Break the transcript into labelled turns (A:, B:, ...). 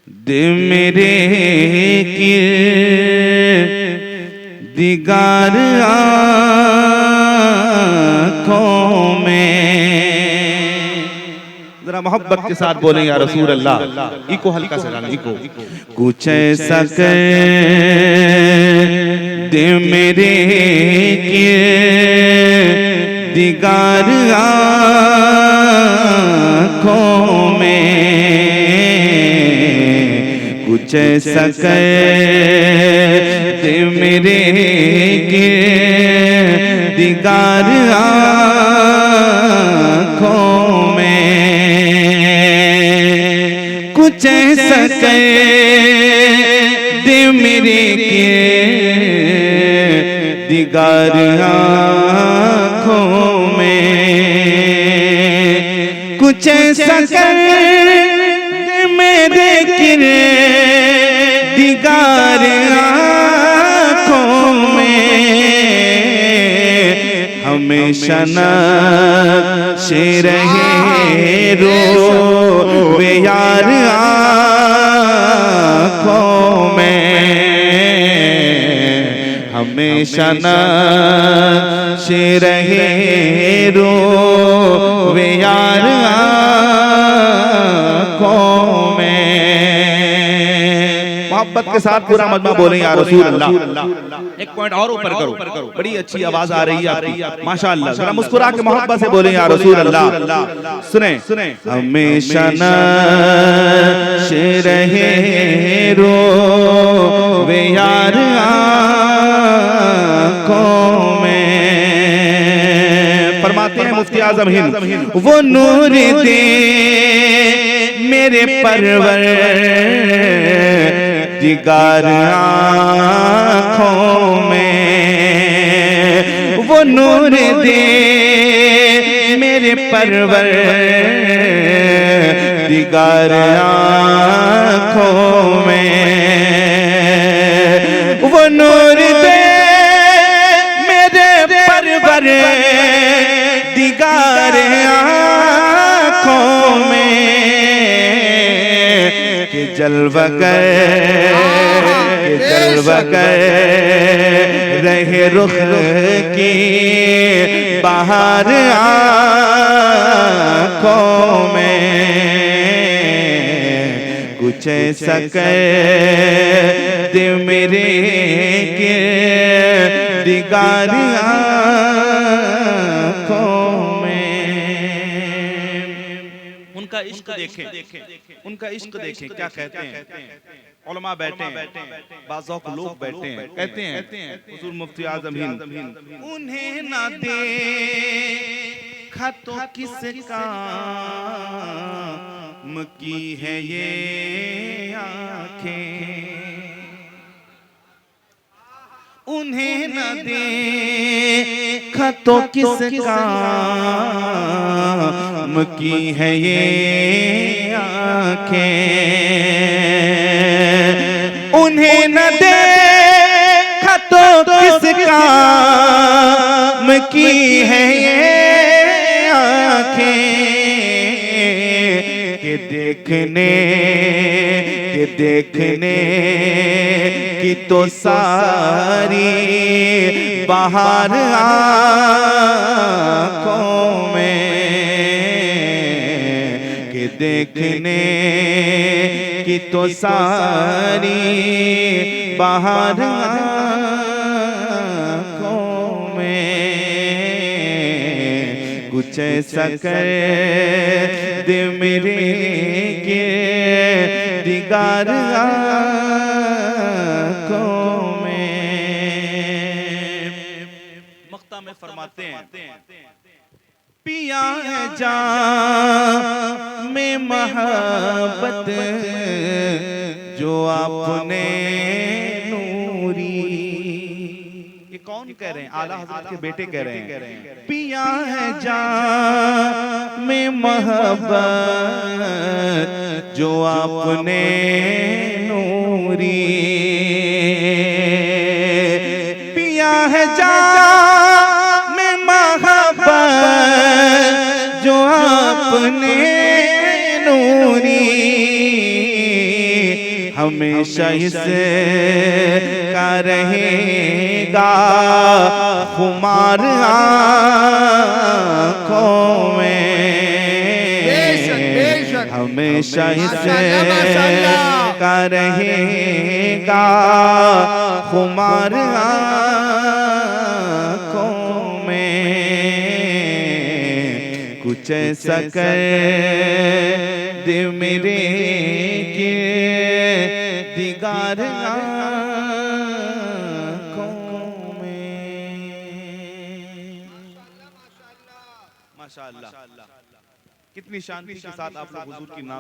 A: दे मेरे की दिगार आँखों में। जरा मोहब्बत के साथ बोलें या रसूल अल्लाह। इको हल्का सा गाना, इको। कुछ ऐसा कर दे मेरे की दिगार आँखों में, कुछ ऐसा कर दे मेरे के दिगार आँखों में, कुछ ऐसा कर दे मेरे के दिगार आँखों में, कुछ ऐसा कर दे मेरे के दिगार आँखों में, हमेशा नक्शे रहे रोवे यार आँखों में, हमेशा नक्शे रहे रोवे यार आँखों में। मोहब्बत के साथ पूरा मजमा बोलें या रसूल अल्लाह। एक पॉइंट और ऊपर करो, बड़ी अच्छी आवाज आ रही है आपकी, माशाअल्लाह। जरा मुस्कुरा के मोहब्बत से बोलें या रसूल अल्लाह। सुने, हमेशा नक्शे रहे रोवे यार आँखों में। फरमाते हैं मुफ्ती आज़म हिंद, वो नूर दे मेरे परवर दिगार आँखों में, वो नूर दे मेरे परवर दिगार आँखों में, वो नूर दे मेरे परवर दिगार आँखों में, कि जलवा कर रहे रुख की बाहर आँखों में, कुछ ऐसा कर दे मेरे के दिगार आँखों में। उनका इश्क देखें, उनका इश्क देखें, क्या कहते हैं। उलमा बैठे हैं, बाज़ौक़ लोग बैठे हैं, कहते हैं हुज़ूर मुफ्ती आज़म हिंद, उन्हें ना देखा तो किस काम की है ये आँखें, उन्हें न देखा तो किस काम की है ये आँखें, उन्हें न देखा तो किस काम की है ये आँखें, के देखने की तो सारी बाहर आँखों में, कि देखने की तो सारी बाहर आँखों में, कुछ ऐसा कर दे मेरे के दिगार आँखों में। मक्ता में फरमाते हैं, पिया है जाम में मोहब्बत जो आपने नूरी। ये कौन कह रहे हैं? आला हज़रत के बेटे कह रहे हैं, पिया है जाम में मोहब्बत जो आपने नूरी, पिया है जाम में मोहब्बत जो आपने नूरी, हमेशा इसका रहेगा खुमार आँखों में, हमेशा इसका रहेगा खुमार आँखों में। कुछ ऐसा कर दे मेरे दिगार आँखों में। माशाअल्लाह, कितनी शांति के साथ आप लोग हुजूर की नाम